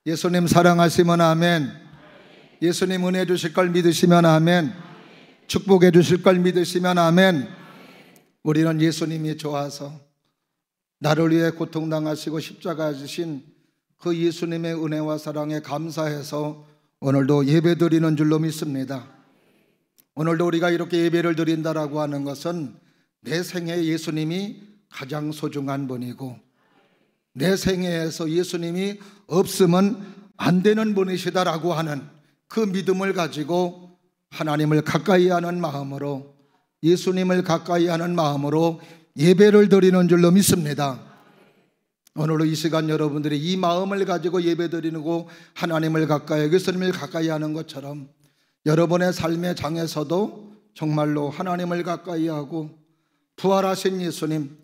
예수님 사랑하시면 아멘. 예수님 은혜 주실 걸 믿으시면 아멘. 축복해 주실 걸 믿으시면 아멘. 우리는 예수님이 좋아서 나를 위해 고통당하시고 십자가 지신 그 예수님의 은혜와 사랑에 감사해서 오늘도 예배 드리는 줄로 믿습니다. 오늘도 우리가 이렇게 예배를 드린다라고 하는 것은 내 생에 예수님이 가장 소중한 분이고 내 생애에서 예수님이 없으면 안 되는 분이시다라고 하는 그 믿음을 가지고 하나님을 가까이 하는 마음으로, 예수님을 가까이 하는 마음으로 예배를 드리는 줄로 믿습니다. 오늘도 이 시간 여러분들이 이 마음을 가지고 예배 드리고 하나님을 가까이, 예수님을 가까이 하는 것처럼 여러분의 삶의 장에서도 정말로 하나님을 가까이 하고 부활하신 예수님,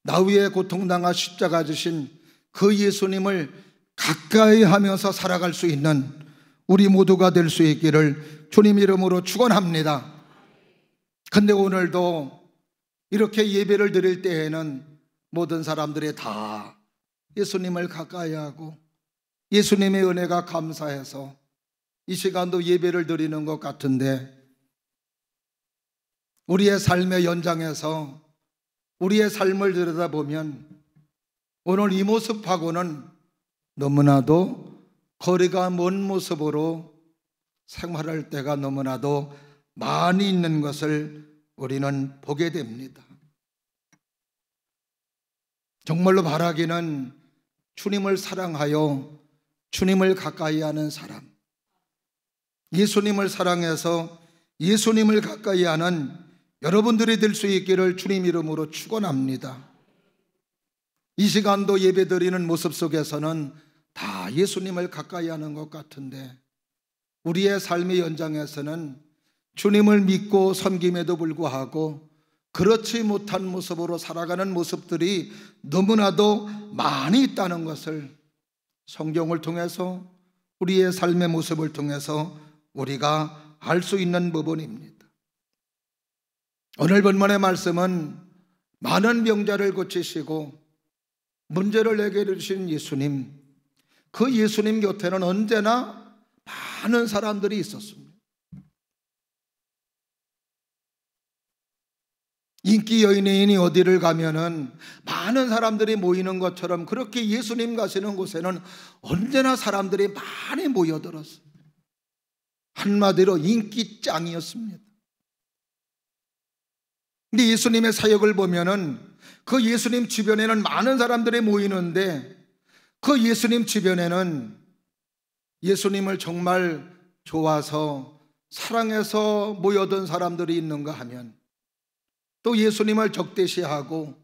나 위에 고통당하 십자가 지신 그 예수님을 가까이 하면서 살아갈 수 있는 우리 모두가 될 수 있기를 주님 이름으로 축원합니다. 근데 오늘도 이렇게 예배를 드릴 때에는 모든 사람들이 다 예수님을 가까이 하고 예수님의 은혜가 감사해서 이 시간도 예배를 드리는 것 같은데, 우리의 삶의 연장에서 우리의 삶을 들여다보면 오늘 이 모습하고는 너무나도 거리가 먼 모습으로 생활할 때가 너무나도 많이 있는 것을 우리는 보게 됩니다. 정말로 바라기는 주님을 사랑하여 주님을 가까이 하는 사람, 예수님을 사랑해서 예수님을 가까이 하는 여러분들이 될 수 있기를 주님 이름으로 축원합니다. 이 시간도 예배드리는 모습 속에서는 다 예수님을 가까이 하는 것 같은데, 우리의 삶의 연장에서는 주님을 믿고 섬김에도 불구하고 그렇지 못한 모습으로 살아가는 모습들이 너무나도 많이 있다는 것을 성경을 통해서, 우리의 삶의 모습을 통해서 우리가 알 수 있는 부분입니다. 오늘 본문의 말씀은 많은 병자를 고치시고 문제를 해결해 주신 예수님, 그 예수님 곁에는 언제나 많은 사람들이 있었습니다. 인기 연예인이 어디를 가면은 많은 사람들이 모이는 것처럼 그렇게 예수님 가시는 곳에는 언제나 사람들이 많이 모여들었어요. 한마디로 인기짱이었습니다. 근데 예수님의 사역을 보면은 그 예수님 주변에는 많은 사람들이 모이는데, 그 예수님 주변에는 예수님을 정말 좋아서 사랑해서 모여든 사람들이 있는가 하면, 또 예수님을 적대시하고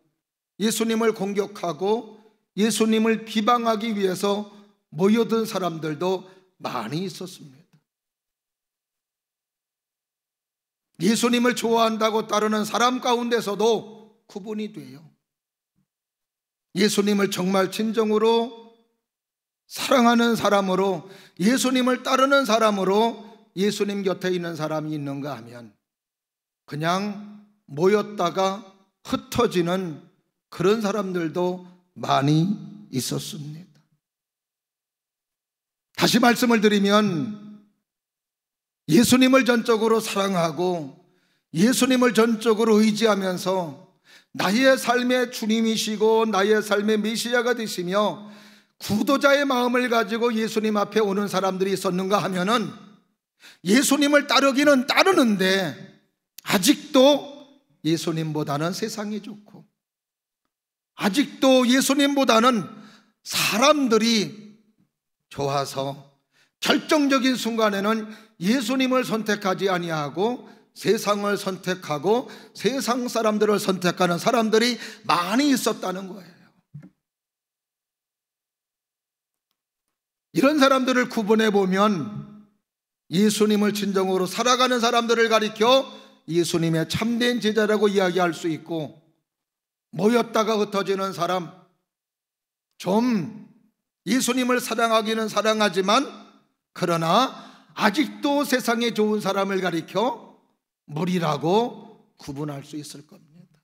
예수님을 공격하고 예수님을 비방하기 위해서 모여든 사람들도 많이 있었습니다. 예수님을 좋아한다고 따르는 사람 가운데서도 구분이 돼요. 예수님을 정말 진정으로 사랑하는 사람으로, 예수님을 따르는 사람으로 예수님 곁에 있는 사람이 있는가 하면 그냥 모였다가 흩어지는 그런 사람들도 많이 있었습니다. 다시 말씀을 드리면 예수님을 전적으로 사랑하고 예수님을 전적으로 의지하면서 나의 삶의 주님이시고 나의 삶의 메시아가 되시며 구도자의 마음을 가지고 예수님 앞에 오는 사람들이 있었는가 하면은 예수님을 따르기는 따르는데 아직도 예수님보다는 세상이 좋고, 아직도 예수님보다는 사람들이 좋아서 결정적인 순간에는 예수님을 선택하지 아니하고 세상을 선택하고 세상 사람들을 선택하는 사람들이 많이 있었다는 거예요. 이런 사람들을 구분해 보면 예수님을 진정으로 살아가는 사람들을 가리켜 예수님의 참된 제자라고 이야기할 수 있고, 모였다가 흩어지는 사람, 좀 예수님을 사랑하기는 사랑하지만 그러나 아직도 세상에 좋은 사람을 가리켜 무리라고 구분할 수 있을 겁니다.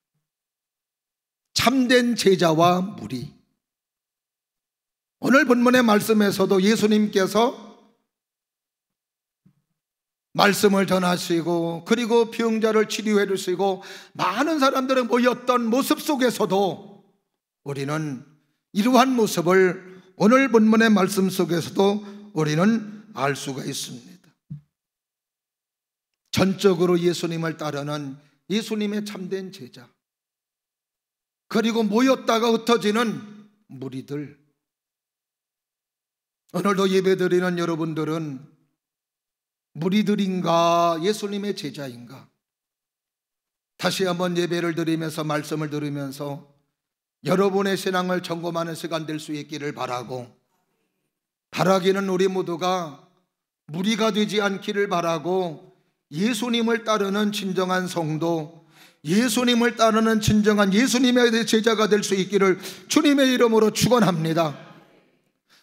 참된 제자와 무리, 오늘 본문의 말씀에서도 예수님께서 말씀을 전하시고 그리고 병자를 치료해 주시고 많은 사람들이 모였던 모습 속에서도 우리는 이러한 모습을 오늘 본문의 말씀 속에서도 우리는 알 수가 있습니다. 전적으로 예수님을 따르는 예수님의 참된 제자, 그리고 모였다가 흩어지는 무리들. 오늘도 예배드리는 여러분들은 무리들인가 예수님의 제자인가? 다시 한번 예배를 드리면서 말씀을 들으면서 여러분의 신앙을 점검하는 시간 될 수 있기를 바라고, 바라기는 우리 모두가 무리가 되지 않기를 바라고 예수님을 따르는 진정한 성도, 예수님을 따르는 진정한 예수님의 제자가 될 수 있기를 주님의 이름으로 축원합니다.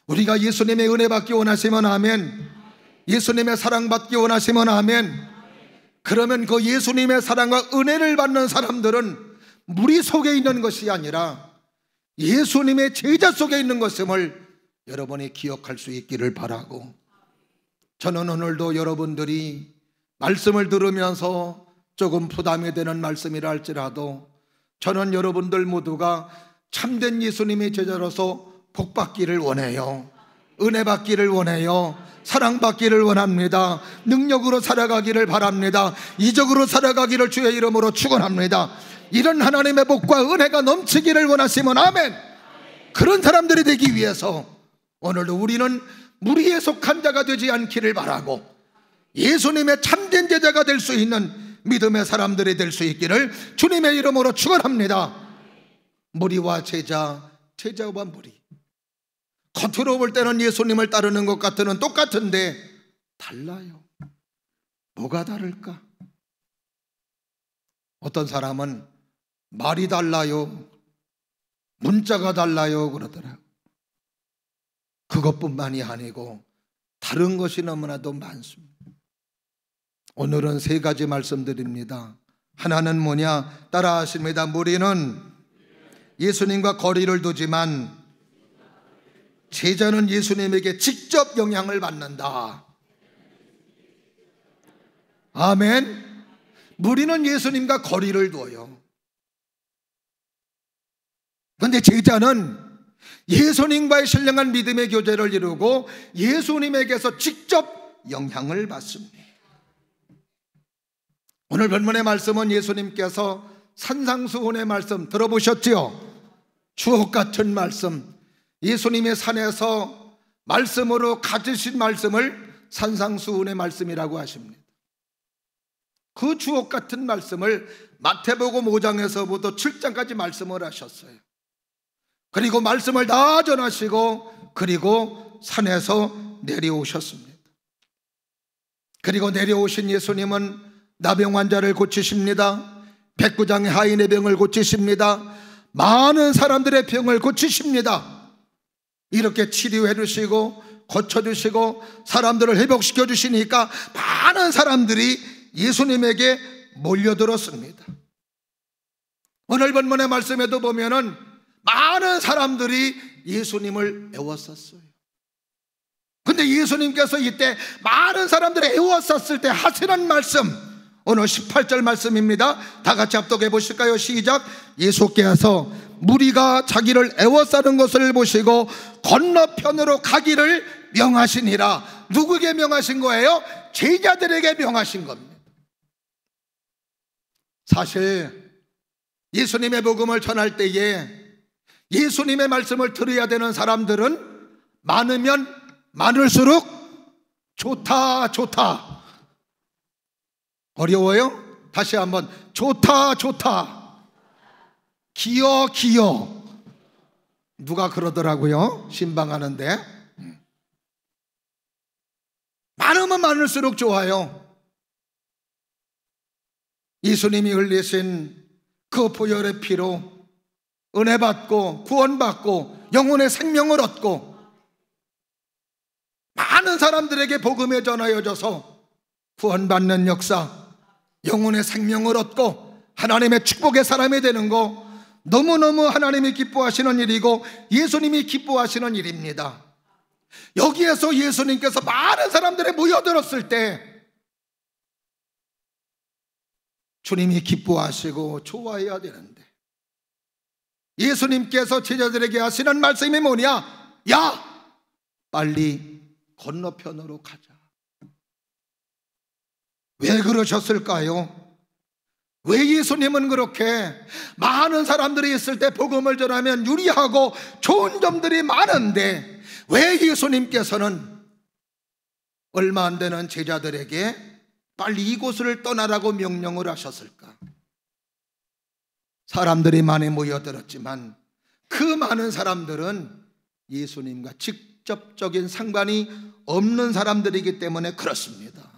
우리가 예수님의 은혜 받기 원하시면 아멘, 예수님의 사랑 받기 원하시면 아멘. 그러면 그 예수님의 사랑과 은혜를 받는 사람들은 무리 속에 있는 것이 아니라 예수님의 제자 속에 있는 것임을 여러분이 기억할 수 있기를 바라고, 저는 오늘도 여러분들이 말씀을 들으면서 조금 부담이 되는 말씀이라 할지라도 저는 여러분들 모두가 참된 예수님의 제자로서 복 받기를 원해요. 은혜 받기를 원해요. 사랑받기를 원합니다. 능력으로 살아가기를 바랍니다. 이적으로 살아가기를 주의 이름으로 축원합니다. 이런 하나님의 복과 은혜가 넘치기를 원하시면 아멘. 그런 사람들이 되기 위해서 오늘도 우리는 무리에 속한 자가 되지 않기를 바라고 예수님의 참된 제자가 될 수 있는 믿음의 사람들이 될 수 있기를 주님의 이름으로 축원합니다. 무리와 제자, 제자와 무리, 겉으로 볼 때는 예수님을 따르는 것 같으면 똑같은데 달라요. 뭐가 다를까? 어떤 사람은 말이 달라요, 문자가 달라요 그러더라고요. 그것뿐만이 아니고 다른 것이 너무나도 많습니다. 오늘은 세 가지 말씀드립니다. 하나는 뭐냐? 따라 하십니다. 무리는 예수님과 거리를 두지만 제자는 예수님에게 직접 영향을 받는다. 아멘. 무리는 예수님과 거리를 둬요. 그런데 제자는 예수님과의 신령한 믿음의 교제를 이루고 예수님에게서 직접 영향을 받습니다. 오늘 본문의 말씀은 예수님께서 산상수훈의 말씀 들어보셨지요? 주옥 같은 말씀, 예수님의 산에서 말씀으로 가지신 말씀을 산상수훈의 말씀이라고 하십니다. 그 주옥 같은 말씀을 마태복음 5장에서부터 7장까지 말씀을 하셨어요. 그리고 말씀을 다 전하시고 그리고 산에서 내려오셨습니다. 그리고 내려오신 예수님은 나병 환자를 고치십니다. 백부장의 하인의 병을 고치십니다. 많은 사람들의 병을 고치십니다. 이렇게 치료해 주시고 고쳐주시고 사람들을 회복시켜 주시니까 많은 사람들이 예수님에게 몰려들었습니다. 오늘 본문의 말씀에도 보면은 많은 사람들이 예수님을 애워쌌어요. 근데 예수님께서 이때 많은 사람들이 애워쌌을 때 하시는 말씀, 오늘 18절 말씀입니다. 다 같이 합독해 보실까요? 시작. 예수께서 무리가 자기를 애워싸는 것을 보시고 건너편으로 가기를 명하시니라. 누구에게 명하신 거예요? 제자들에게 명하신 겁니다. 사실 예수님의 복음을 전할 때에 예수님의 말씀을 들어야 되는 사람들은 많으면 많을수록 좋다 좋다. 어려워요? 다시 한번. 좋다 좋다. 기어 기어. 누가 그러더라고요, 신방하는데. 많으면 많을수록 좋아요. 예수님이 흘리신 그 보혈의 피로 은혜 받고 구원받고 영혼의 생명을 얻고 많은 사람들에게 복음에 전하여져서 구원받는 역사, 영혼의 생명을 얻고 하나님의 축복의 사람이 되는 거 너무너무 하나님이 기뻐하시는 일이고 예수님이 기뻐하시는 일입니다. 여기에서 예수님께서 많은 사람들이 모여들었을 때 주님이 기뻐하시고 좋아해야 되는데, 예수님께서 제자들에게 하시는 말씀이 뭐냐? 야, 빨리 건너편으로 가자. 왜 그러셨을까요? 왜 예수님은 그렇게 많은 사람들이 있을 때 복음을 전하면 유리하고 좋은 점들이 많은데, 왜 예수님께서는 얼마 안 되는 제자들에게 빨리 이곳을 떠나라고 명령을 하셨을까? 사람들이 많이 모여들었지만 그 많은 사람들은 예수님과 직접적인 상관이 없는 사람들이기 때문에 그렇습니다.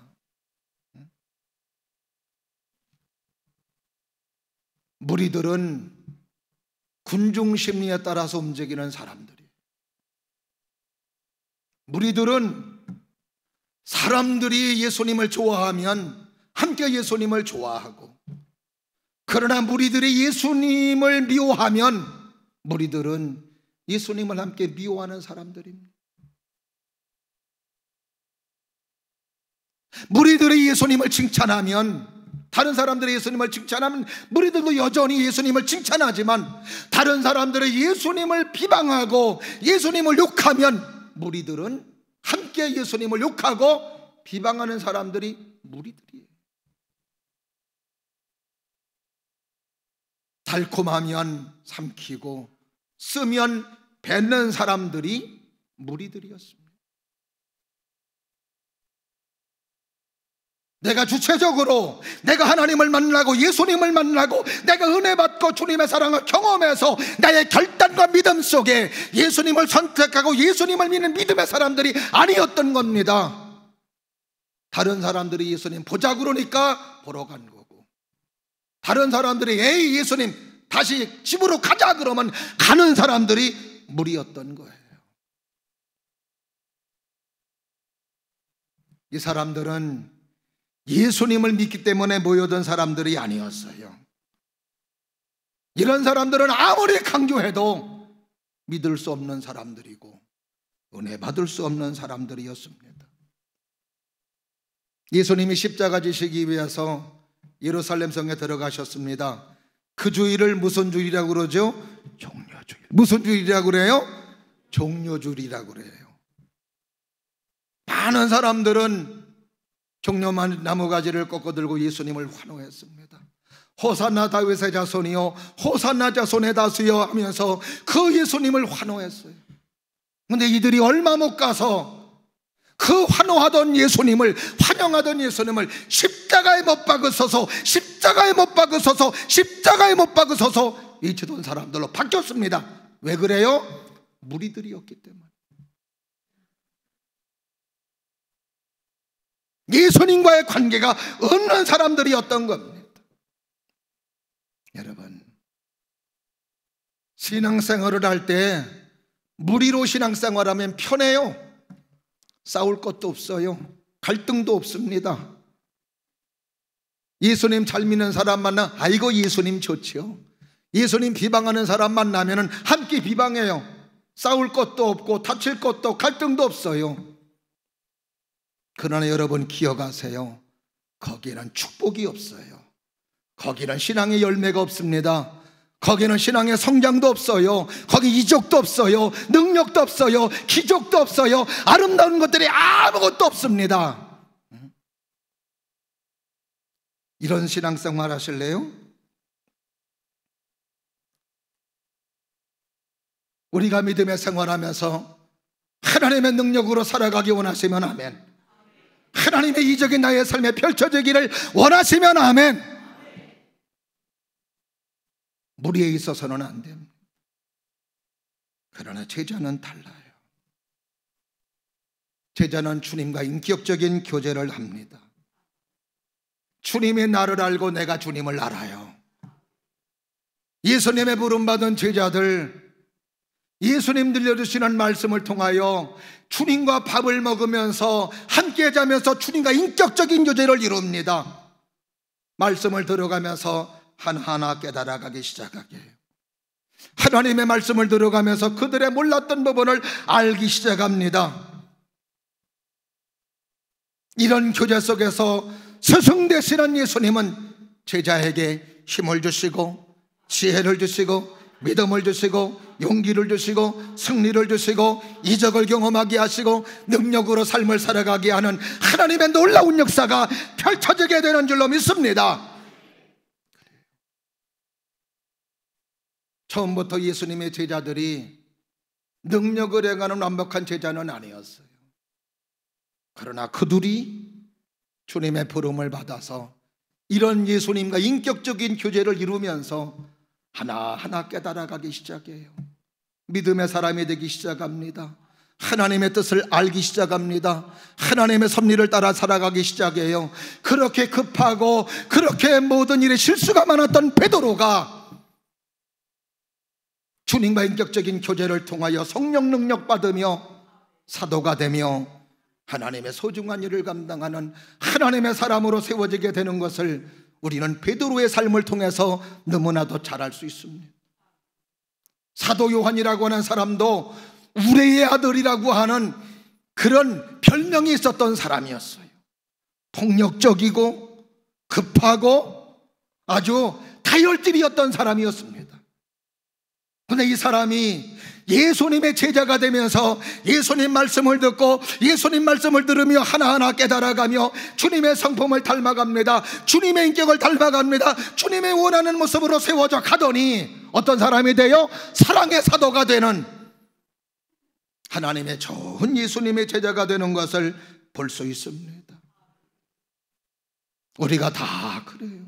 무리들은 군중 심리에 따라서 움직이는 사람들이에요. 무리들은 사람들이 예수님을 좋아하면 함께 예수님을 좋아하고, 그러나 무리들이 예수님을 미워하면 무리들은 예수님을 함께 미워하는 사람들입니다. 무리들이 예수님을 칭찬하면, 다른 사람들이 예수님을 칭찬하면 무리들도 여전히 예수님을 칭찬하지만, 다른 사람들이 예수님을 비방하고 예수님을 욕하면 무리들은 함께 예수님을 욕하고 비방하는 사람들이 무리들이에요. 달콤하면 삼키고 쓰면 뱉는 사람들이 무리들이었습니다. 내가 주체적으로 내가 하나님을 만나고 예수님을 만나고 내가 은혜 받고 주님의 사랑을 경험해서 나의 결단과 믿음 속에 예수님을 선택하고 예수님을 믿는 믿음의 사람들이 아니었던 겁니다. 다른 사람들이 예수님 보자 그러니까 보러 간 거고, 다른 사람들이 에이 예수님 다시 집으로 가자 그러면 가는 사람들이 무리였던 거예요. 이 사람들은 예수님을 믿기 때문에 모여든 사람들이 아니었어요. 이런 사람들은 아무리 강조해도 믿을 수 없는 사람들이고 은혜 받을 수 없는 사람들이었습니다. 예수님이 십자가 지시기 위해서 예루살렘 성에 들어가셨습니다. 그 주일을 무슨 주일이라고 그러죠? 종려주일. 무슨 주일이라고 그래요? 종려주일이라고 그래요. 많은 사람들은 종려만 나무가지를 꺾어들고 예수님을 환호했습니다. 호산나 다윗의 자손이요 호산나 자손의 다수여 하면서 그 예수님을 환호했어요. 그런데 이들이 얼마 못 가서 그 환호하던 예수님을, 환영하던 예수님을 십자가에 못 박으셔서 십자가에 못 박으셔서 십자가에 못 박으셔서 잊히던 사람들로 바뀌었습니다. 왜 그래요? 무리들이었기 때문에. 예수님과의 관계가 없는 사람들이었던 겁니다. 여러분, 신앙생활을 할 때 무리로 신앙생활하면 편해요. 싸울 것도 없어요. 갈등도 없습니다. 예수님 잘 믿는 사람 만나 아이고 예수님 좋지요. 예수님 비방하는 사람 만나면 함께 비방해요. 싸울 것도 없고 다칠 것도 갈등도 없어요. 그러나 여러분 기억하세요. 거기에는 축복이 없어요. 거기는 신앙의 열매가 없습니다. 거기는 신앙의 성장도 없어요. 거기 이적도 없어요. 능력도 없어요. 기적도 없어요. 아름다운 것들이 아무것도 없습니다. 이런 신앙생활 하실래요? 우리가 믿음의 생활하면서 하나님의 능력으로 살아가기 원하시면 아멘. 하나님의 이적이 나의 삶에 펼쳐지기를 원하시면 아멘. 무리에 있어서는 안 됩니다. 그러나 제자는 달라요. 제자는 주님과 인격적인 교제를 합니다. 주님이 나를 알고 내가 주님을 알아요. 예수님의 부름받은 제자들, 예수님 들려주시는 말씀을 통하여 주님과 밥을 먹으면서 함께 자면서 주님과 인격적인 교제를 이룹니다. 말씀을 들어가면서 하나하나 깨달아가기 시작하게 해요. 하나님의 말씀을 들어가면서 그들의 몰랐던 부분을 알기 시작합니다. 이런 교제 속에서 스승 되시는 예수님은 제자에게 힘을 주시고 지혜를 주시고 믿음을 주시고 용기를 주시고 승리를 주시고 이적을 경험하게 하시고 능력으로 삶을 살아가게 하는 하나님의 놀라운 역사가 펼쳐지게 되는 줄로 믿습니다. 처음부터 예수님의 제자들이 능력을 행하는 완벽한 제자는 아니었어요. 그러나 그들이 주님의 부름을 받아서 이런 예수님과 인격적인 교제를 이루면서 하나하나 깨달아가기 시작해요. 믿음의 사람이 되기 시작합니다. 하나님의 뜻을 알기 시작합니다. 하나님의 섭리를 따라 살아가기 시작해요. 그렇게 급하고 그렇게 모든 일에 실수가 많았던 베드로가 주님과 인격적인 교제를 통하여 성령 능력 받으며 사도가 되며 하나님의 소중한 일을 감당하는 하나님의 사람으로 세워지게 되는 것을 우리는 베드로의 삶을 통해서 너무나도 잘 알 수 있습니다. 사도 요한이라고 하는 사람도 우레의 아들이라고 하는 그런 별명이 있었던 사람이었어요. 폭력적이고 급하고 아주 다혈질이었던 사람이었습니다. 그런데 이 사람이 예수님의 제자가 되면서 예수님 말씀을 듣고 예수님 말씀을 들으며 하나하나 깨달아가며 주님의 성품을 닮아갑니다. 주님의 인격을 닮아갑니다. 주님의 원하는 모습으로 세워져 가더니 어떤 사람이 되어 사랑의 사도가 되는 하나님의 좋은 예수님의 제자가 되는 것을 볼 수 있습니다. 우리가 다 그래요.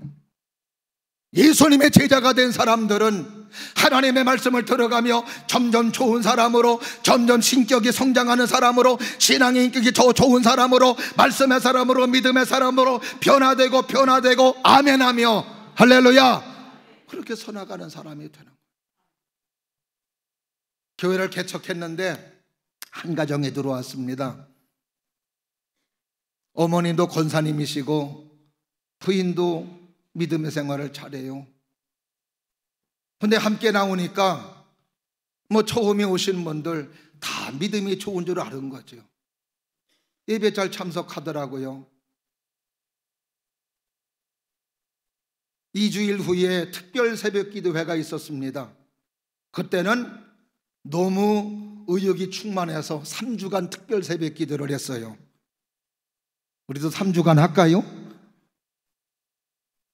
예수님의 제자가 된 사람들은 하나님의 말씀을 들어가며 점점 좋은 사람으로, 점점 신격이 성장하는 사람으로, 신앙의 인격이 더 좋은 사람으로, 말씀의 사람으로, 믿음의 사람으로 변화되고 아멘하며 할렐루야, 그렇게 서나가는 사람이 되는 거예요. 교회를 개척했는데 한 가정에 들어왔습니다. 어머님도 권사님이시고 부인도 믿음의 생활을 잘해요. 근데 함께 나오니까 처음에 오신 분들 다 믿음이 좋은 줄 아는 거죠. 예배 잘 참석하더라고요. 2주일 후에 특별 새벽 기도회가 있었습니다. 그때는 너무 의욕이 충만해서 3주간 특별 새벽 기도를 했어요. 우리도 3주간 할까요?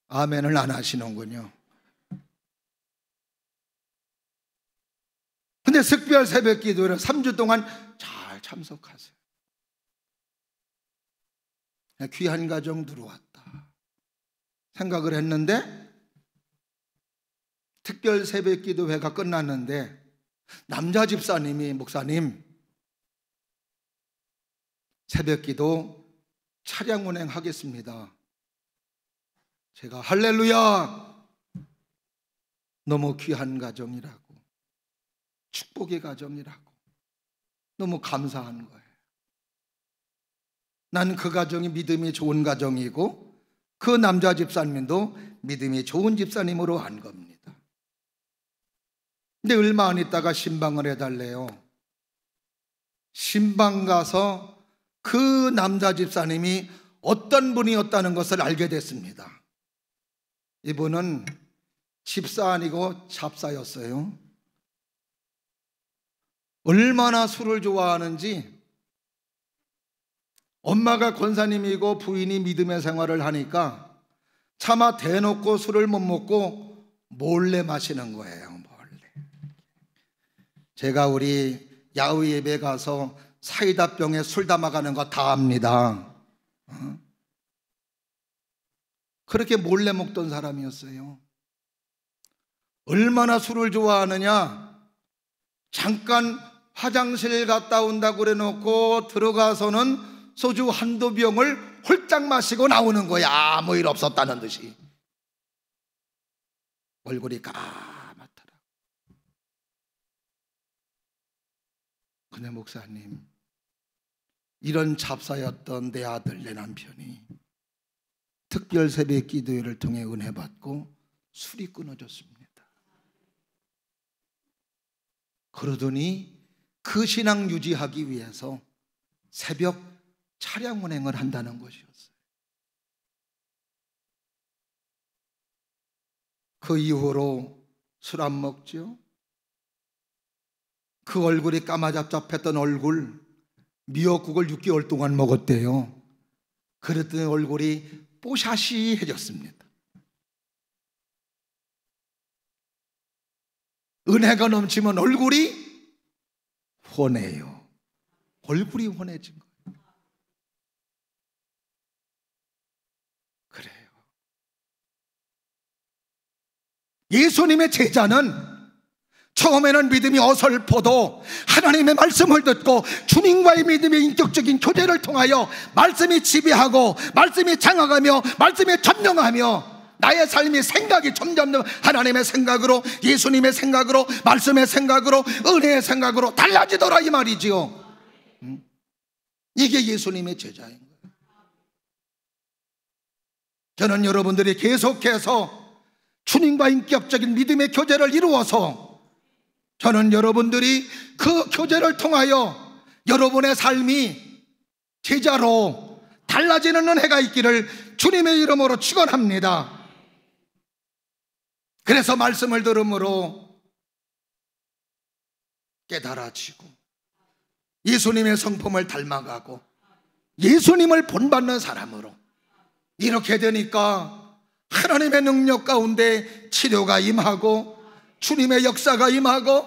아멘을 안 하시는군요. 근데 특별 새벽 기도를 3주 동안 잘 참석하세요. 귀한 가정 들어왔다 생각을 했는데 특별 새벽 기도회가 끝났는데 남자 집사님이 목사님 새벽 기도 차량 운행하겠습니다. 제가 할렐루야, 너무 귀한 가정이라고, 축복의 가정이라고 너무 감사한 거예요. 난 그 가정이 믿음이 좋은 가정이고 그 남자 집사님도 믿음이 좋은 집사님으로 한 겁니다. 근데 얼마 안 있다가 신방을 해달래요. 신방 가서 그 남자 집사님이 어떤 분이었다는 것을 알게 됐습니다. 이분은 집사 아니고 잡사였어요. 얼마나 술을 좋아하는지 엄마가 권사님이고 부인이 믿음의 생활을 하니까 차마 대놓고 술을 못 먹고 몰래 마시는 거예요. 몰래. 제가 우리 야외 예배 가서 사이다 병에 술 담아가는 거 다 압니다. 그렇게 몰래 먹던 사람이었어요. 얼마나 술을 좋아하느냐, 잠깐 화장실 갔다 온다고 그래 놓고 들어가서는 소주 한두 병을 홀짝 마시고 나오는 거야. 아무 일 없었다는 듯이. 얼굴이 까맣더라. 근데 목사님, 이런 잡사였던 내 아들, 내 남편이 특별 새벽 기도회를 통해 은혜 받고 술이 끊어졌습니다. 그러더니 그 신앙 유지하기 위해서 새벽 차량 운행을 한다는 것이었어요. 그 이후로 술 안 먹죠. 그 얼굴이 까마잡잡했던 얼굴, 미역국을 6개월 동안 먹었대요. 그랬더니 얼굴이 뽀샤시해졌습니다. 은혜가 넘치면 얼굴이 환해요. 얼굴이 환해진 거예요. 그래요. 예수님의 제자는 처음에는 믿음이 어설퍼도 하나님의 말씀을 듣고 주님과의 믿음의 인격적인 교제를 통하여 말씀이 지배하고 말씀이 장악하며 말씀이 점령하며 나의 삶의 생각이 점점 하나님의 생각으로, 예수님의 생각으로, 말씀의 생각으로, 은혜의 생각으로 달라지더라 이 말이지요. 이게 예수님의 제자인 거예요. 저는 여러분들이 계속해서 주님과 인격적인 믿음의 교제를 이루어서 저는 여러분들이 그 교제를 통하여 여러분의 삶이 제자로 달라지는 은혜가 있기를 주님의 이름으로 축원합니다. 그래서 말씀을 들음으로 깨달아지고 예수님의 성품을 닮아가고 예수님을 본받는 사람으로 이렇게 되니까 하나님의 능력 가운데 치료가 임하고 주님의 역사가 임하고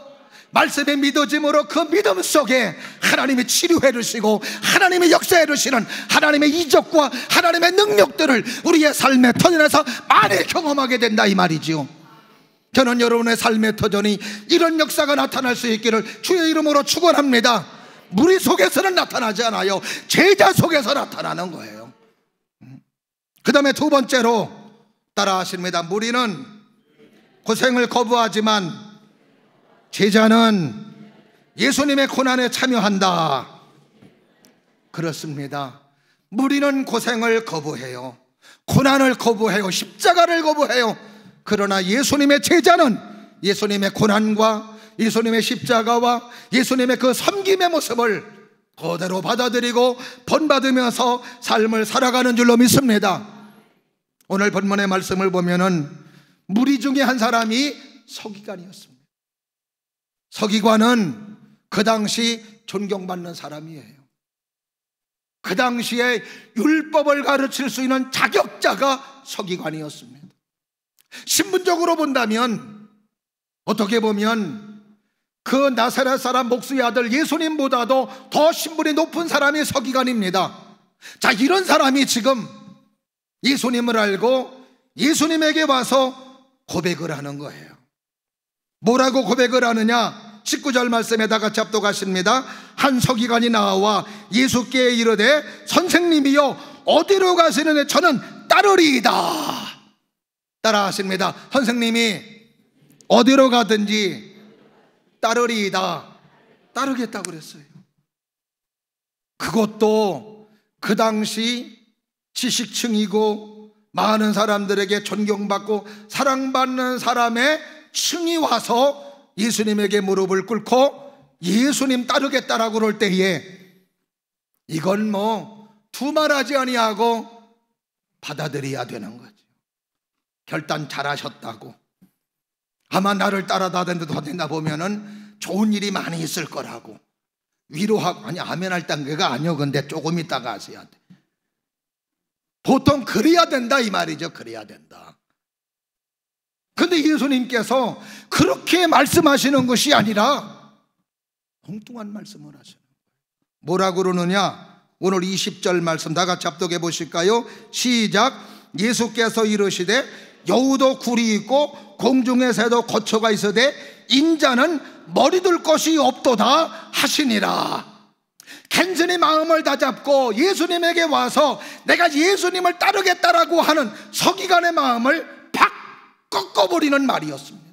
말씀의 믿어짐으로 그 믿음 속에 하나님이 치료해 주시고 하나님의 역사해 주시는 하나님의 이적과 하나님의 능력들을 우리의 삶의 터전에서 많이 경험하게 된다 이 말이지요. 저는 여러분의 삶의 터전이 이런 역사가 나타날 수 있기를 주의 이름으로 축원합니다. 무리 속에서는 나타나지 않아요. 제자 속에서 나타나는 거예요. 그 다음에 두 번째로 따라 하십니다. 무리는 고생을 거부하지만 제자는 예수님의 고난에 참여한다. 그렇습니다. 무리는 고생을 거부해요. 고난을 거부해요. 십자가를 거부해요. 그러나 예수님의 제자는 예수님의 고난과 예수님의 십자가와 예수님의 그 섬김의 모습을 그대로 받아들이고 본받으면서 삶을 살아가는 줄로 믿습니다. 오늘 본문의 말씀을 보면은 무리 중에 한 사람이 서기관이었습니다. 서기관은 그 당시 존경받는 사람이에요. 그 당시에 율법을 가르칠 수 있는 자격자가 서기관이었습니다. 신분적으로 본다면 어떻게 보면 그 나사렛 사람 목수의 아들 예수님보다도 더 신분이 높은 사람이 서기관입니다. 자, 이런 사람이 지금 예수님을 알고 예수님에게 와서 고백을 하는 거예요. 뭐라고 고백을 하느냐? 19절 말씀에 다 같이 합독하십니다. 한 서기관이 나와 예수께 이르되 선생님이여 어디로 가시느냐? 저는 따르리이다. 따라 하십니다. 선생님이 어디로 가든지 따르리이다. 따르겠다고 그랬어요. 그것도 그 당시 지식층이고 많은 사람들에게 존경받고 사랑받는 사람의 층이 와서 예수님에게 무릎을 꿇고 예수님 따르겠다라고 그럴 때에 이건 뭐 두말하지 아니하고 받아들여야 되는 거죠. 결단 잘하셨다고, 아마 나를 따라다닌다 보면은 좋은 일이 많이 있을 거라고 위로하고, 아니 아멘할 단계가 아니요, 근데 조금 있다가 하셔야 돼. 보통 그래야 된다 이 말이죠. 그래야 된다. 근데 예수님께서 그렇게 말씀하시는 것이 아니라 엉뚱한 말씀을 하시는 거예요. 뭐라고 그러느냐? 오늘 20절 말씀 다 같이 합독해 보실까요? 시작. 예수께서 이르시되 여우도 굴이 있고 공중의 새도 거처가 있으되 인자는 머리 둘 것이 없도다 하시니라. 간절히 마음을 다잡고 예수님에게 와서 내가 예수님을 따르겠다라고 하는 서기관의 마음을 팍 꺾어버리는 말이었습니다.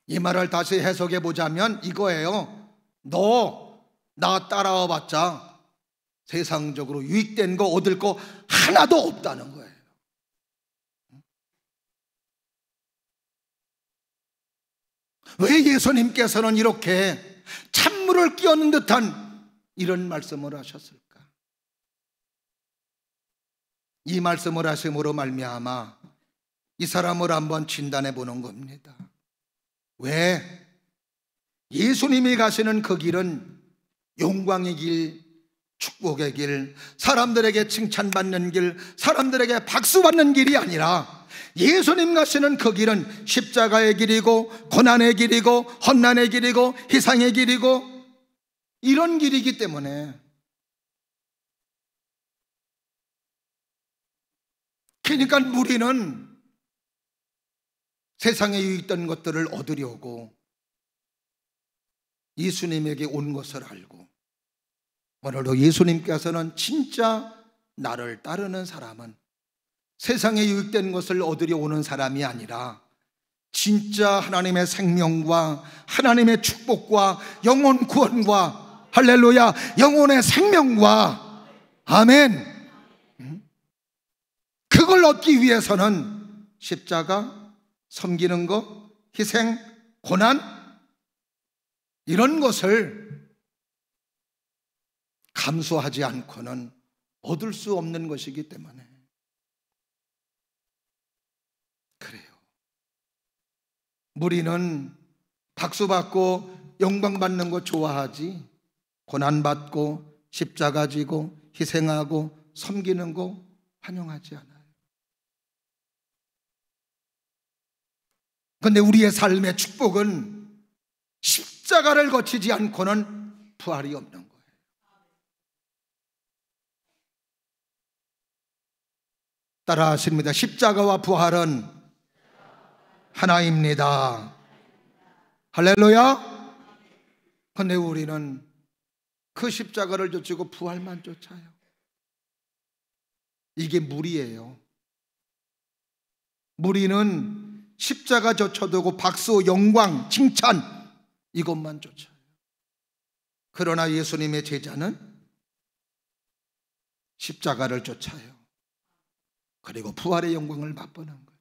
이 말을 다시 해석해 보자면 이거예요. 너 나 따라와 봤자 세상적으로 유익된 거 얻을 거 하나도 없다는 거예요. 왜 예수님께서는 이렇게 찬물을 끼얹는 듯한 이런 말씀을 하셨을까? 이 말씀을 하심으로 말미암아 이 사람을 한번 진단해 보는 겁니다. 왜? 예수님이 가시는 그 길은 영광의 길, 축복의 길, 사람들에게 칭찬받는 길, 사람들에게 박수받는 길이 아니라 예수님 가시는 그 길은 십자가의 길이고 고난의 길이고 헌난의 길이고 희생의 길이고 이런 길이기 때문에, 그러니까 우리는 세상에 있던 것들을 얻으려고 예수님에게 온 것을 알고, 오늘도 예수님께서는 진짜 나를 따르는 사람은 세상에 유익된 것을 얻으려 오는 사람이 아니라 진짜 하나님의 생명과 하나님의 축복과 영혼 구원과, 할렐루야, 영혼의 생명과, 아멘, 그걸 얻기 위해서는 십자가, 섬기는 것, 희생, 고난, 이런 것을 감수하지 않고는 얻을 수 없는 것이기 때문에 그래요. 우리는 박수받고 영광받는 거 좋아하지, 고난받고 십자가 지고 희생하고 섬기는 거 환영하지 않아요. 그런데 우리의 삶의 축복은 십자가를 거치지 않고는 부활이 없는 거예요. 따라 하십니다. 십자가와 부활은 하나입니다. 할렐루야. 그런데 우리는 그 십자가를 쫓고 부활만 쫓아요. 이게 무리예요. 무리는 십자가 쫓아두고 박수, 영광, 칭찬 이것만 쫓아요. 그러나 예수님의 제자는 십자가를 쫓아요. 그리고 부활의 영광을 맛보는 거예요.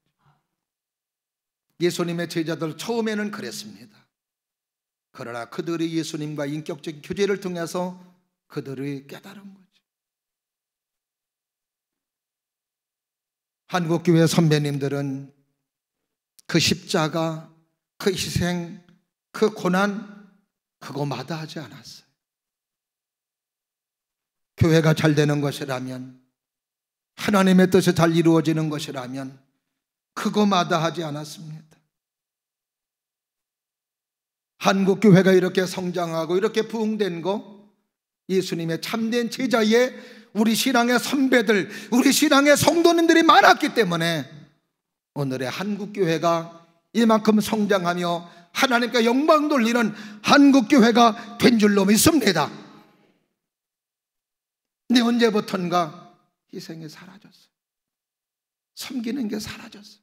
예수님의 제자들 처음에는 그랬습니다. 그러나 그들이 예수님과 인격적인 교제를 통해서 그들이 깨달은 거죠. 한국교회 선배님들은 그 십자가, 그 희생, 그 고난, 그거 마다하지 않았어요. 교회가 잘 되는 것이라면, 하나님의 뜻이 잘 이루어지는 것이라면 그거 마다하지 않았습니다. 한국교회가 이렇게 성장하고 이렇게 부흥된 거, 예수님의 참된 제자의 우리 신앙의 선배들, 우리 신앙의 성도님들이 많았기 때문에 오늘의 한국교회가 이만큼 성장하며 하나님께 영광 돌리는 한국교회가 된 줄로 믿습니다. 근데 언제부턴가 희생이 사라졌어. 섬기는 게 사라졌어.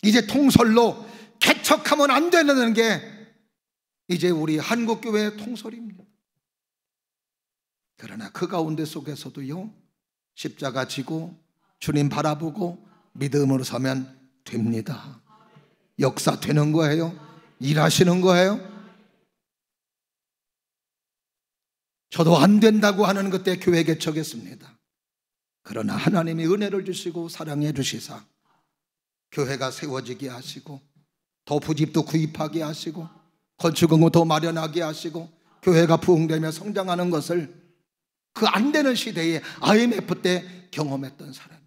이제 통솔로 개척하면 안 되는 게 이제 우리 한국교회의 통솔입니다. 그러나 그 가운데 속에서도요, 십자가 지고 주님 바라보고 믿음으로 서면 됩니다. 역사 되는 거예요. 일하시는 거예요. 저도 안 된다고 하는 그때 교회 개척했습니다. 그러나 하나님이 은혜를 주시고 사랑해 주시사 교회가 세워지게 하시고 더 부집도 구입하게 하시고 건축은 더 마련하게 하시고 교회가 부흥되며 성장하는 것을 그 안 되는 시대에 IMF 때 경험했던 사람이에요.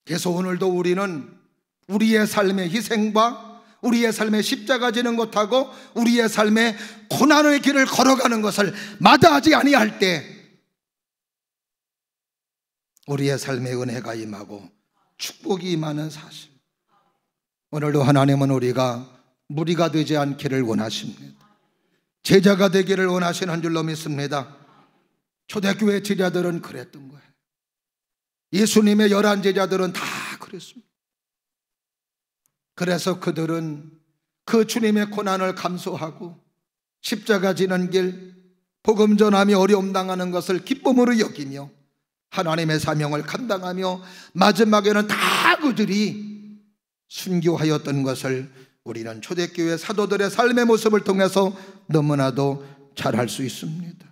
그래서 오늘도 우리는 우리의 삶의 희생과 우리의 삶의 십자가 지는 것하고 우리의 삶의 고난의 길을 걸어가는 것을 마다하지 아니할 때 우리의 삶의 은혜가 임하고 축복이 임하는 사실, 오늘도 하나님은 우리가 무리가 되지 않기를 원하십니다. 제자가 되기를 원하시는 줄로 믿습니다. 초대교회 제자들은 그랬던 거예요. 예수님의 11 제자들은 다 그랬습니다. 그래서 그들은 그 주님의 고난을 감수하고 십자가 지는 길, 복음 전하며 어려움 당하는 것을 기쁨으로 여기며 하나님의 사명을 감당하며 마지막에는 다 그들이 순교하였던 것을 우리는 초대교회 사도들의 삶의 모습을 통해서 너무나도 잘 알 수 있습니다.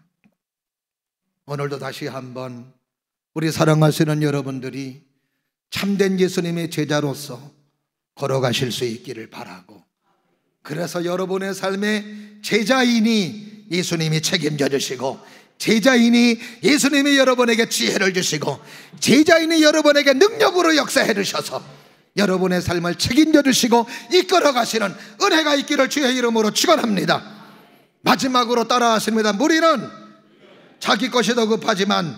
오늘도 다시 한번 우리 사랑하시는 여러분들이 참된 예수님의 제자로서 걸어가실 수 있기를 바라고, 그래서 여러분의 삶의 제자인이 예수님이 책임져 주시고, 제자인이 예수님이 여러분에게 지혜를 주시고, 제자인이 여러분에게 능력으로 역사해 주셔서 여러분의 삶을 책임져 주시고 이끌어 가시는 은혜가 있기를 주의 이름으로 축원합니다. 마지막으로 따라하십니다. 무리는 자기 것이 더 급하지만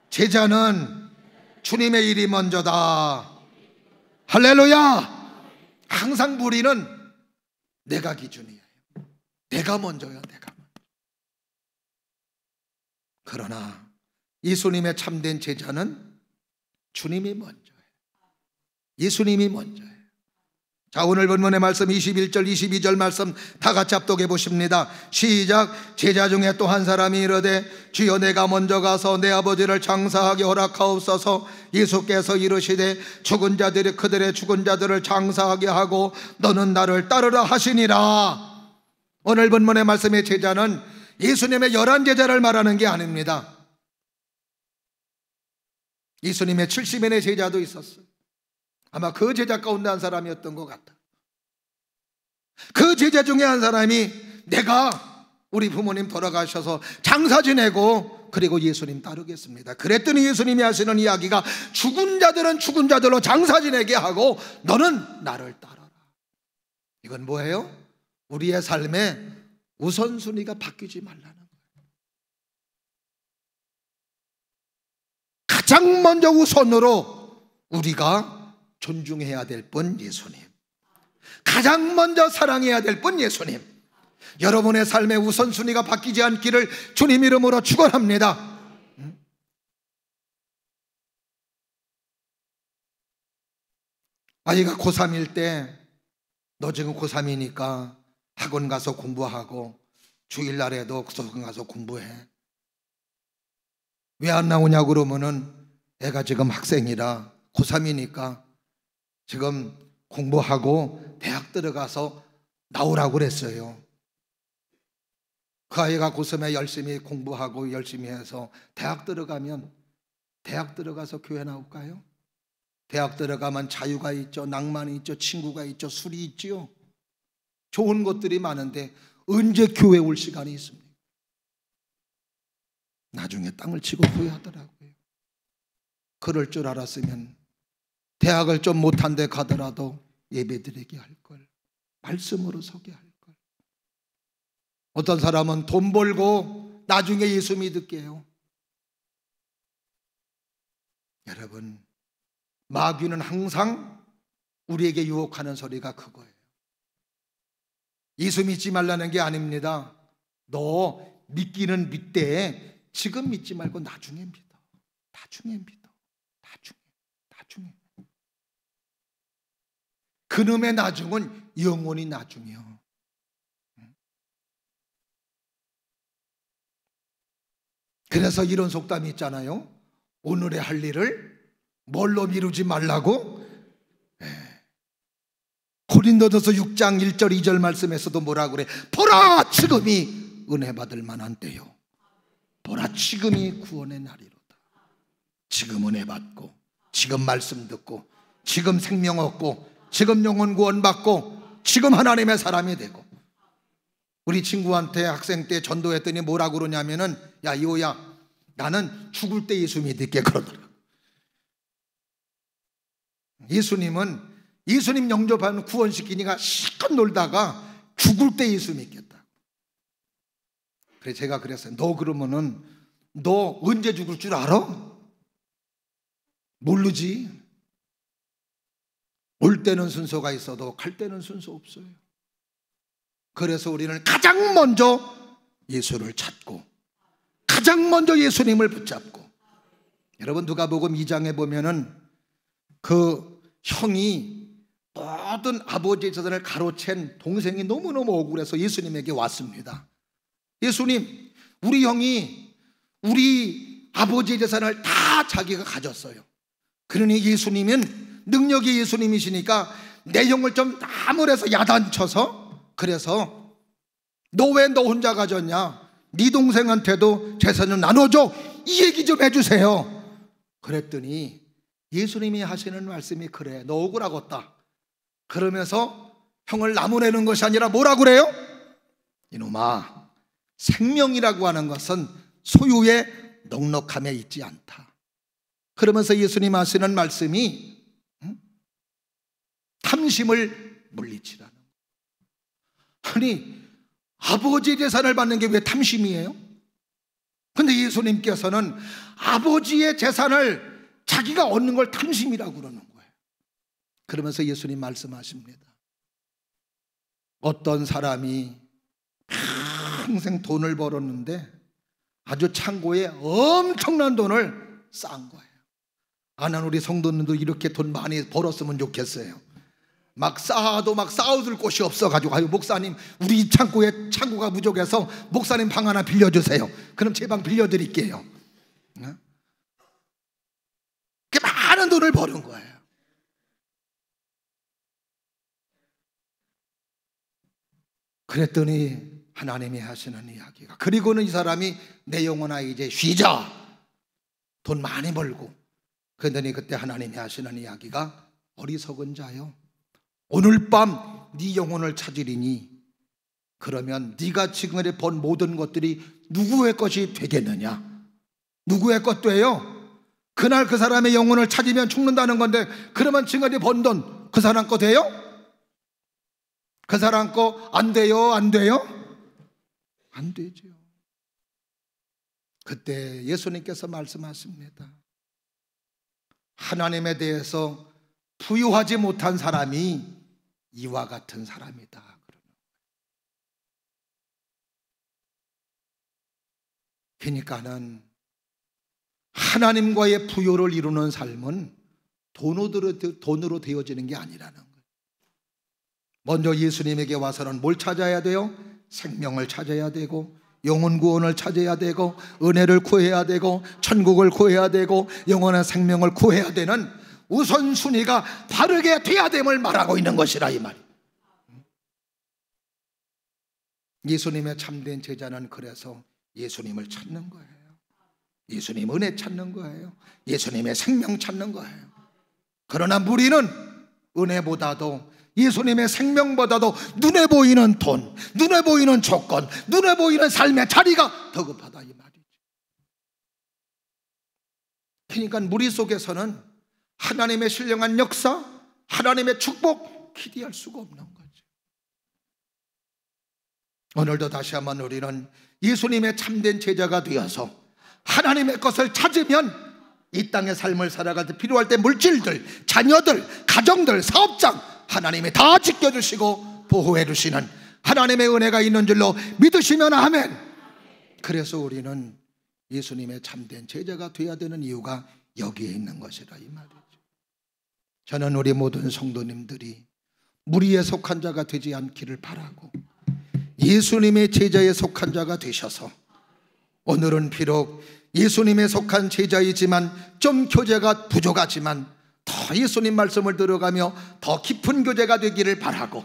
제자는 주님의 일이 먼저다. 할렐루야. 항상 무리는 내가 기준이에요. 내가 먼저야, 내가 먼저. 그러나 예수님의 참된 제자는 주님이 먼저예요. 예수님이 먼저예요. 자, 오늘 본문의 말씀 21절 22절 말씀 다 같이 합독해 보십니다. 시작. 제자 중에 또 한 사람이 이르되 주여 내가 먼저 가서 내 아버지를 장사하게 허락하옵소서. 예수께서 이르시되 죽은 자들이 그들의 죽은 자들을 장사하게 하고 너는 나를 따르라 하시니라. 오늘 본문의 말씀의 제자는 예수님의 11제자를 말하는 게 아닙니다. 예수님의 70인의 제자도 있었어요. 아마 그 제자 가운데 한 사람이었던 것 같다. 그 제자 중에 한 사람이 내가 우리 부모님 돌아가셔서 장사 지내고 그리고 예수님 따르겠습니다. 그랬더니 예수님이 하시는 이야기가 죽은 자들은 죽은 자들로 장사 지내게 하고 너는 나를 따라라. 이건 뭐예요? 우리의 삶에 우선순위가 바뀌지 말라는 거예요. 가장 먼저 우선으로 우리가 존중해야 될 분 예수님, 가장 먼저 사랑해야 될 분 예수님. 여러분의 삶의 우선순위가 바뀌지 않기를 주님 이름으로 축원합니다. 아이가 고3일 때 너 지금 고3이니까 학원 가서 공부하고 주일날에도 학원 가서 공부해. 왜 안 나오냐고 그러면은 애가 지금 학생이라 고3이니까 지금 공부하고 대학 들어가서 나오라고 그랬어요. 그 아이가 고3에 열심히 공부하고 열심히 해서 대학 들어가면 대학 들어가서 교회 나올까요? 대학 들어가면 자유가 있죠, 낭만이 있죠, 친구가 있죠, 술이 있죠. 좋은 것들이 많은데 언제 교회 올 시간이 있습니까? 나중에 땅을 치고 후회하더라고요. 그럴 줄 알았으면 대학을 좀 못한 데 가더라도 예배드리게 할 걸, 말씀으로 서게 할 걸. 어떤 사람은 돈 벌고 나중에 예수 믿을게 해요. 여러분, 마귀는 항상 우리에게 유혹하는 소리가 그거예요. 예수 믿지 말라는 게 아닙니다. 너 믿기는 믿되 지금 믿지 말고 나중에 믿어. 나중에 믿어. 나중에. 그놈의 나중은 영원히 나중이요. 그래서 이런 속담이 있잖아요. 오늘의 할 일을 뭘로 미루지 말라고. 고린도전서 6장 1절 2절 말씀에서도 뭐라고 그래? 보라 지금이 은혜 받을 만한 때요. 보라 지금이 구원의 날이로다. 지금 은혜 받고, 지금 말씀 듣고, 지금 생명 얻고, 지금 영혼 구원 받고, 지금 하나님의 사람이 되고. 우리 친구한테 학생 때 전도했더니 뭐라고 그러냐면은, 야 이호야, 나는 죽을 때 예수 믿을게 그러더라고. 예수님 영접하는 구원시키니까 실컷 놀다가 죽을 때 예수 믿겠다. 그래서 제가 그랬어요. 너 그러면은 너 언제 죽을 줄 알아? 모르지. 올 때는 순서가 있어도 갈 때는 순서 없어요. 그래서 우리는 가장 먼저 예수를 찾고 가장 먼저 예수님을 붙잡고. 여러분, 누가복음 2장에 보면은 그 형이 모든 아버지의 재산을 가로챈 동생이 너무너무 억울해서 예수님에게 왔습니다. 예수님, 우리 형이 우리 아버지의 재산을 다 자기가 가졌어요. 그러니 예수님은 능력이 예수님이시니까 내용을 좀 나무래서 야단쳐서, 그래서 너 왜 너 혼자 가졌냐, 네 동생한테도 재산 좀 나눠줘, 이 얘기 좀 해주세요. 그랬더니 예수님이 하시는 말씀이, 그래 너 억울하겠다, 그러면서 형을 나무래는 것이 아니라 뭐라 그래요? 이놈아, 생명이라고 하는 것은 소유의 넉넉함에 있지 않다. 그러면서 예수님 하시는 말씀이 탐심을 물리치라는 거예요. 아니, 아버지 재산을 받는 게 왜 탐심이에요? 근데 예수님께서는 아버지의 재산을 자기가 얻는 걸 탐심이라고 그러는 거예요. 그러면서 예수님 말씀하십니다. 어떤 사람이 평생 돈을 벌었는데 아주 창고에 엄청난 돈을 쌓은 거예요. 난 우리 성도님도 이렇게 돈 많이 벌었으면 좋겠어요. 막 쌓아도 막 쌓아둘 곳이 없어가지고, 아유 목사님 우리 창고에 창고가 부족해서 목사님 방 하나 빌려주세요. 그럼 제 방 빌려드릴게요. 그 많은 돈을 버는 거예요. 그랬더니 하나님이 하시는 이야기가, 그리고는 이 사람이 내 영혼아 이제 쉬자, 돈 많이 벌고. 그랬더니 그때 하나님이 하시는 이야기가, 어리석은 자요, 오늘 밤 네 영혼을 찾으리니 그러면 네가 지금까지 번 모든 것들이 누구의 것이 되겠느냐? 누구의 것도예요? 그날 그 사람의 영혼을 찾으면 죽는다는 건데, 그러면 지금까지 번 돈 그 사람 거 돼요? 그 사람 거 안 돼요? 안 돼요? 안 되죠. 그때 예수님께서 말씀하십니다. 하나님에 대해서 부유하지 못한 사람이 이와 같은 사람이다. 그러니까는 하나님과의 부요를 이루는 삶은 돈으로 되어지는 게 아니라는 거예요. 먼저 예수님에게 와서는 뭘 찾아야 돼요? 생명을 찾아야 되고, 영혼 구원을 찾아야 되고, 은혜를 구해야 되고, 천국을 구해야 되고, 영원한 생명을 구해야 되는 우선순위가 바르게 돼야 됨을 말하고 있는 것이라 이 말이에요. 예수님의 참된 제자는 그래서 예수님을 찾는 거예요. 예수님 은혜 찾는 거예요. 예수님의 생명 찾는 거예요. 그러나 무리는 은혜보다도, 예수님의 생명보다도 눈에 보이는 돈, 눈에 보이는 조건, 눈에 보이는 삶의 자리가 더 급하다 이 말이죠. 그러니까 무리 속에서는 하나님의 신령한 역사, 하나님의 축복 기대할 수가 없는 거죠. 오늘도 다시 한번 우리는 예수님의 참된 제자가 되어서 하나님의 것을 찾으면 이 땅의 삶을 살아갈 때 필요할 때 물질들, 자녀들, 가정들, 사업장 하나님이 다 지켜주시고 보호해 주시는 하나님의 은혜가 있는 줄로 믿으시면 아멘. 그래서 우리는 예수님의 참된 제자가 되어야 되는 이유가 여기에 있는 것이라 이 말이죠. 저는 우리 모든 성도님들이 무리에 속한 자가 되지 않기를 바라고, 예수님의 제자에 속한 자가 되셔서, 오늘은 비록 예수님에 속한 제자이지만 좀 교제가 부족하지만 더 예수님 말씀을 들어가며 더 깊은 교제가 되기를 바라고,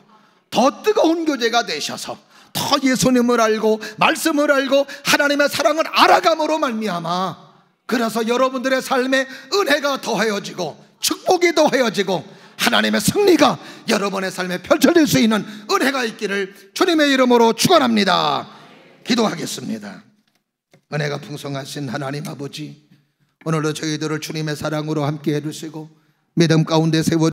더 뜨거운 교제가 되셔서 더 예수님을 알고 말씀을 알고 하나님의 사랑을 알아감으로 말미암아, 그래서 여러분들의 삶에 은혜가 더하여지고 축복이 더하여지고 하나님의 승리가 여러분의 삶에 펼쳐질 수 있는 은혜가 있기를 주님의 이름으로 축원합니다. 기도하겠습니다. 은혜가 풍성하신 하나님 아버지, 오늘도 저희들을 주님의 사랑으로 함께 해주시고 믿음 가운데 세워